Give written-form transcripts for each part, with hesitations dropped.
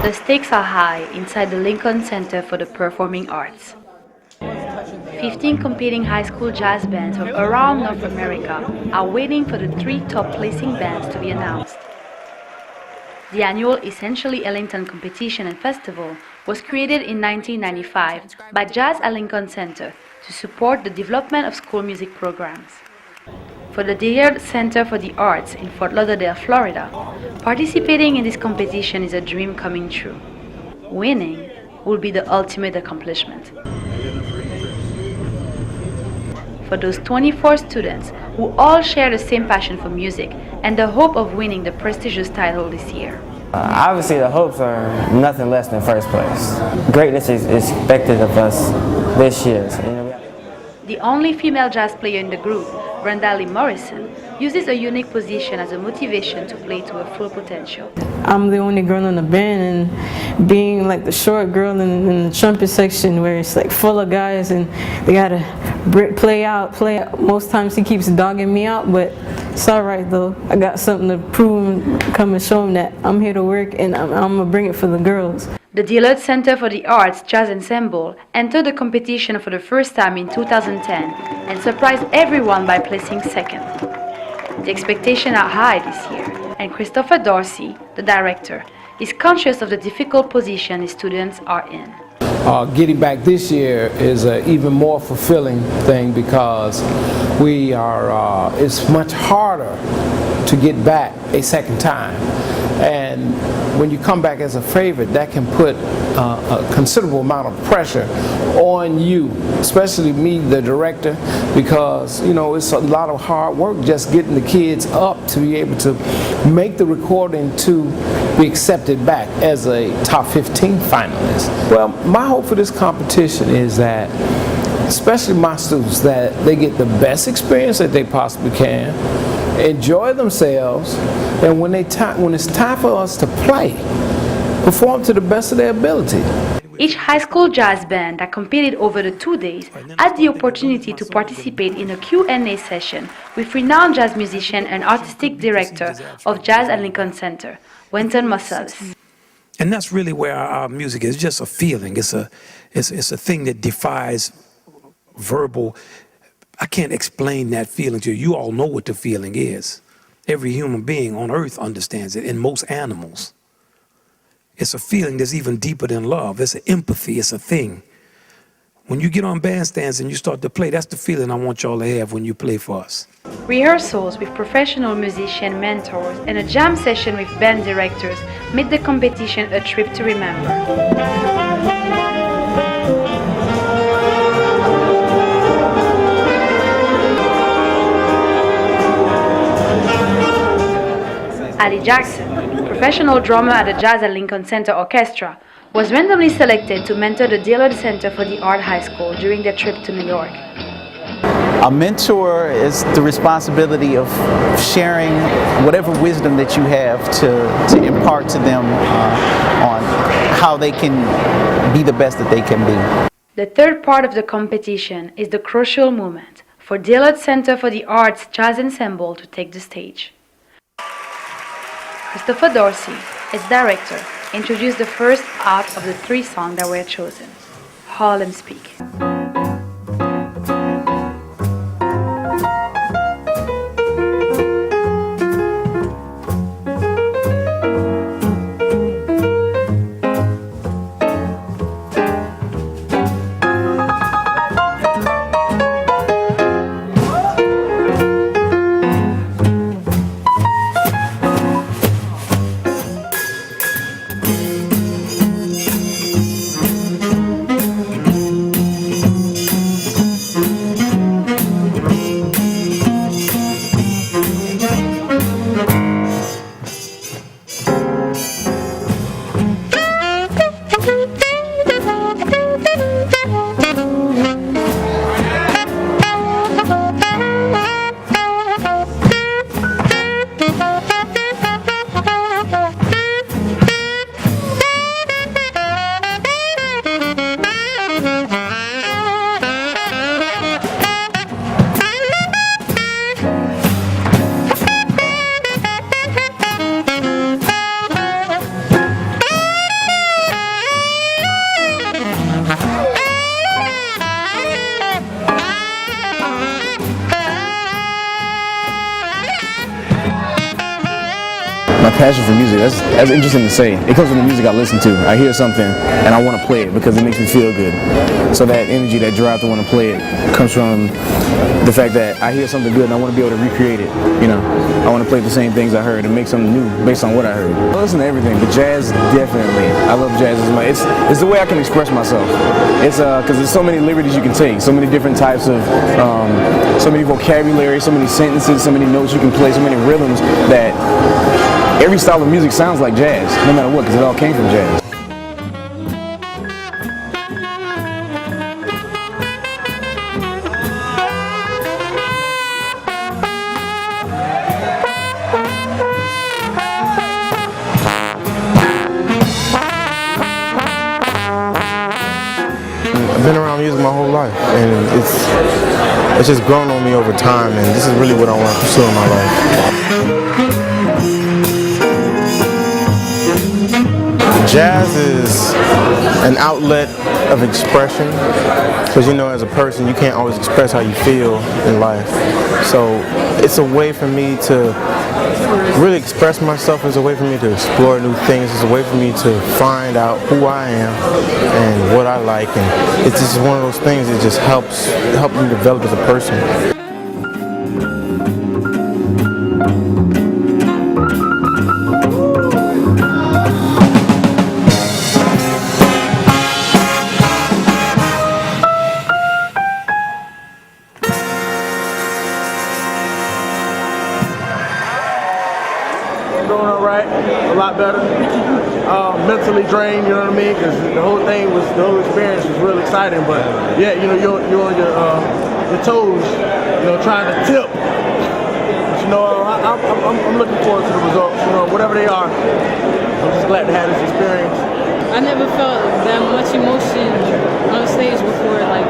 The stakes are high inside the Lincoln Center for the Performing Arts. 15 competing high school jazz bands from around North America are waiting for the 3 top placing bands to be announced. The annual Essentially Ellington competition and festival was created in 1995 by Jazz at Lincoln Center to support the development of school music programs. For the Dillard Center for the Arts in Fort Lauderdale, Florida, participating in this competition is a dream coming true. Winning will be the ultimate accomplishment. For those 24 students who all share the same passion for music and the hope of winning the prestigious title this year. Obviously, the hopes are nothing less than first place. Greatness is expected of us this year. The only female jazz player in the group, Brenda Lee Morrison, uses a unique position as a motivation to play to her full potential. I'm the only girl in the band, and being like the short girl in the trumpet section where it's like full of guys and they gotta play out. Most times he keeps dogging me out, but it's alright though. I got something to prove and come and show him that I'm here to work and I'm gonna bring it for the girls. The Dillard Center for the Arts Jazz Ensemble entered the competition for the first time in 2010 and surprised everyone by placing second. The expectations are high this year, and Christopher Dorsey, the director, is conscious of the difficult position his students are in. Getting back this year is an even more fulfilling thing because it's much harder to get back a second time. And when you come back as a favorite, that can put a considerable amount of pressure on you, especially me, the director, because it's a lot of hard work just getting the kids up to be able to make the recording to be accepted back as a top 15 finalist. Well, my hope for this competition is that, especially my students, that they get the best experience that they possibly can, enjoy themselves, and when it's time for us to play, perform to the best of their ability. Each high school jazz band that competed over the 2 days had the opportunity to participate in a Q&A session with renowned jazz musician and artistic director of Jazz at Lincoln Center, Wynton Marsalis. And that's really where our music is, just a feeling. It's a thing that defies verbal. I can't explain that feeling to you. You all know what the feeling is. Every human being on earth understands it, and most animals. It's a feeling that's even deeper than love. It's an empathy. It's a thing. When you get on bandstands and you start to play, that's the feeling I want y'all to have when you play for us. Rehearsals with professional musician mentors and a jam session with band directors made the competition a trip to remember. Ali Jackson, professional drummer at the Jazz at Lincoln Center Orchestra, was randomly selected to mentor the Dillard Center for the Art High School during their trip to New York. A mentor is the responsibility of sharing whatever wisdom that you have to impart to them on how they can be the best that they can be. The third part of the competition is the crucial moment for Dillard Center for the Arts Jazz Ensemble to take the stage. Christopher Dorsey, its director, introduced the first out of the 3 songs that were chosen, Harlem Speak. passion for music. That's interesting to say. It comes from the music I listen to. I hear something and I want to play it because it makes me feel good. So that energy, that drive to want to play it comes from the fact that I hear something good and I want to be able to recreate it. You know, I want to play the same things I heard and make something new based on what I heard. I listen to everything, but jazz definitely. I love jazz as much. It's the way I can express myself. It's because there's so many liberties you can take, so many different types of, so many vocabulary, so many sentences, so many notes you can play, so many rhythms that every style of music sounds like jazz, no matter what, because it all came from jazz. I've been around music my whole life, and it's just grown on me over time, and this is really what I want to pursue in my life. Jazz is an outlet of expression, because you know, as a person, you can't always express how you feel in life. So it's a way for me to really express myself. It's a way for me to explore new things. It's a way for me to find out who I am and what I like, and it's just one of those things that just helps me develop as a person. Doing all right, a lot better. Mentally drained, you know what I mean? Because the whole experience was real exciting. But yeah, you know, you're on your toes, you know, trying to tip. But you know, I'm looking forward to the results. You know, whatever they are, I'm just glad to have this experience. I never felt that much emotion on stage before, like.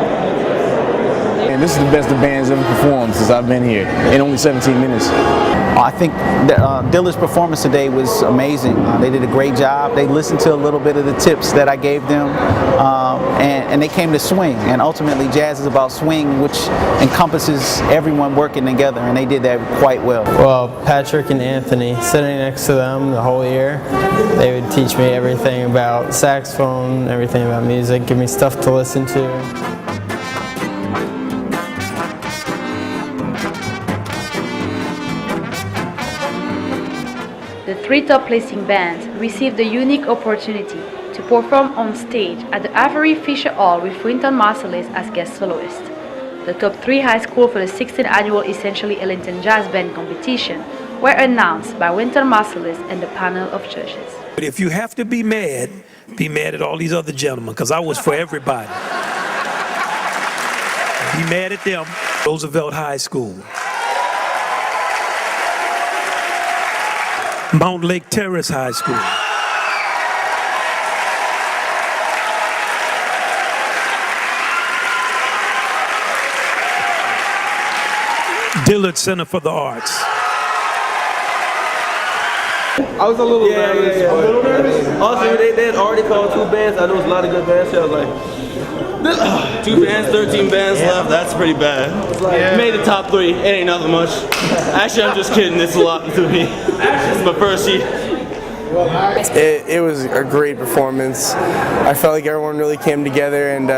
And this is the best the band's ever performed since I've been here, in only 17 minutes. I think that Dillard's performance today was amazing. They did a great job. They listened to a little bit of the tips that I gave them, and they came to swing. And ultimately, jazz is about swing, which encompasses everyone working together, and they did that quite well. Well, Patrick and Anthony, sitting next to them the whole year, they would teach me everything about saxophone, everything about music, give me stuff to listen to. The three top-placing bands received the unique opportunity to perform on stage at the Avery Fisher Hall with Wynton Marsalis as guest soloist. The top 3 high school for the 16th annual Essentially Ellington Jazz Band competition were announced by Wynton Marsalis and the panel of judges. But if you have to be mad at all these other gentlemen, because I was for everybody. Be mad at them. Roosevelt High School. Mount Lake Terrace High School. Dillard Center for the Arts. I was a little nervous. A little nervous? Also, they had already called 2 bands. I know it's a lot of good bands. So I was like, 2 bands, 13 bands left. That's pretty bad. Made the top 3. It ain't nothing much. Actually, I'm just kidding. It's a lot to me. It's my first year. It was a great performance. I felt like everyone really came together and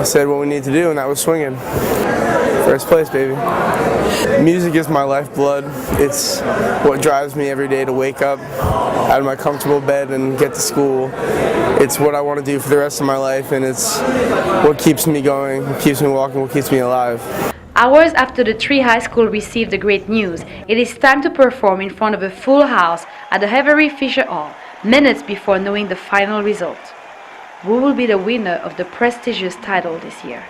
said what we need to do, and that was swinging. First place, baby. Music is my lifeblood. It's what drives me every day to wake up out of my comfortable bed and get to school. It's what I want to do for the rest of my life, and it's what keeps me going, what keeps me walking, what keeps me alive. Hours after the 3 high school received the great news, it is time to perform in front of a full house at the Avery Fisher Hall, minutes before knowing the final result. Who will be the winner of the prestigious title this year?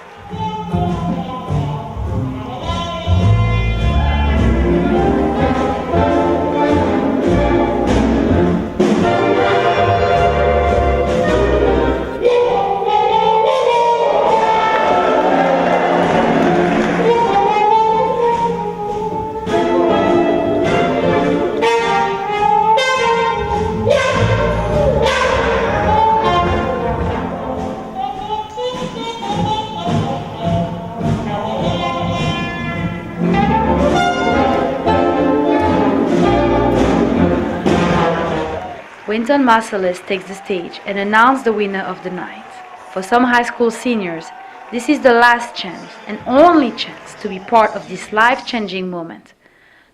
Wynton Marsalis takes the stage and announces the winner of the night. For some high school seniors, this is the last chance and only chance to be part of this life-changing moment.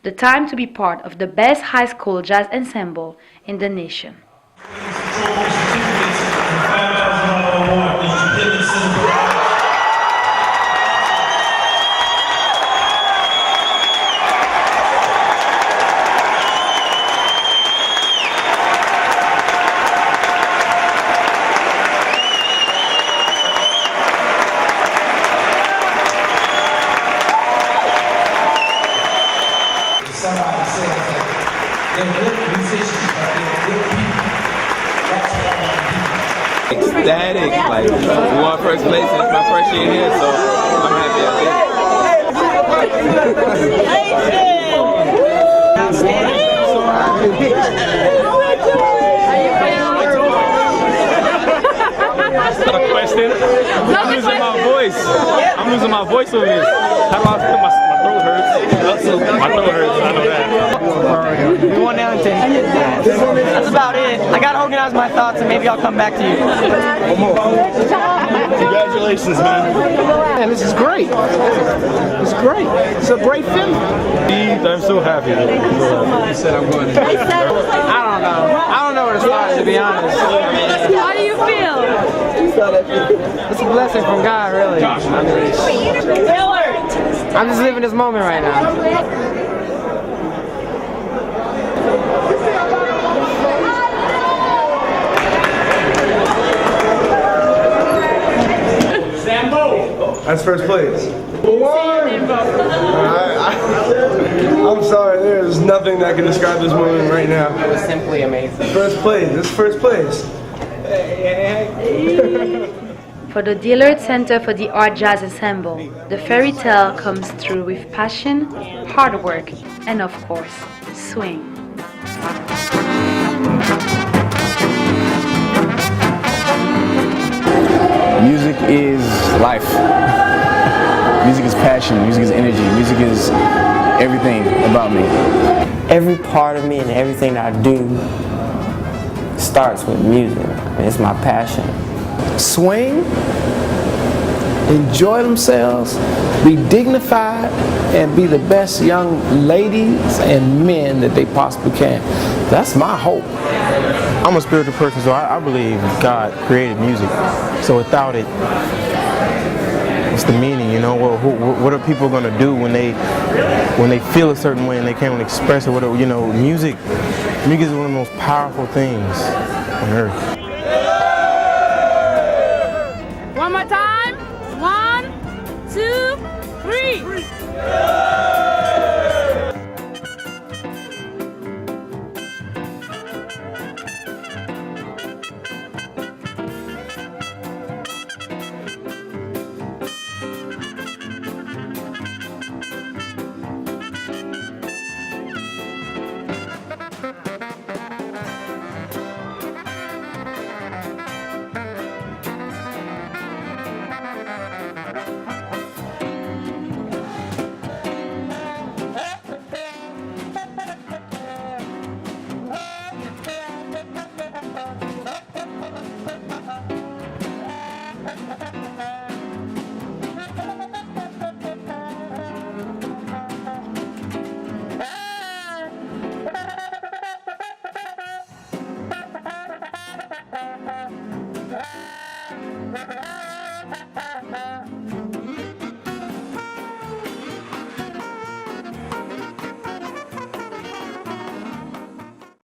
The time to be part of the best high school jazz ensemble in the nation. Somebody says that they're good musicians, but they're good people. That's what I want to do. Ecstatic, like we won first place. It's my first year here, so I'm happy I did. Not a question. I'm losing my voice. I'm losing my voice over this. How do I feel? My throat hurts. My throat hurts. I know that. We won Ellington. That's about it. I gotta organize my thoughts and maybe I'll come back to you. Congratulations, man. Man, this is great. It's great. It's a great feeling. I'm so happy. You said I'm going to. I don't know. I don't know where to start, to be honest. How do you feel? It's a blessing from God, really. I'm just living this moment right now. That's first place. I'm sorry, there's nothing that can describe this moment right now. It was simply amazing. First place, this is first place. For the Dillard Center for the Art Jazz Ensemble, the fairy tale comes through with passion, hard work, and of course, swing. Music is life. Music is passion. Music is energy. Music is everything about me. Every part of me and everything I do starts with music. It's my passion. Swing, enjoy themselves, be dignified, and be the best young ladies and men that they possibly can. That's my hope. I'm a spiritual person, so I believe God created music. So without it, what's the meaning? You know, what are people going to do when they feel a certain way and they can't express it? You know, music is one of the most powerful things on earth. One more time. 1, 2, 3.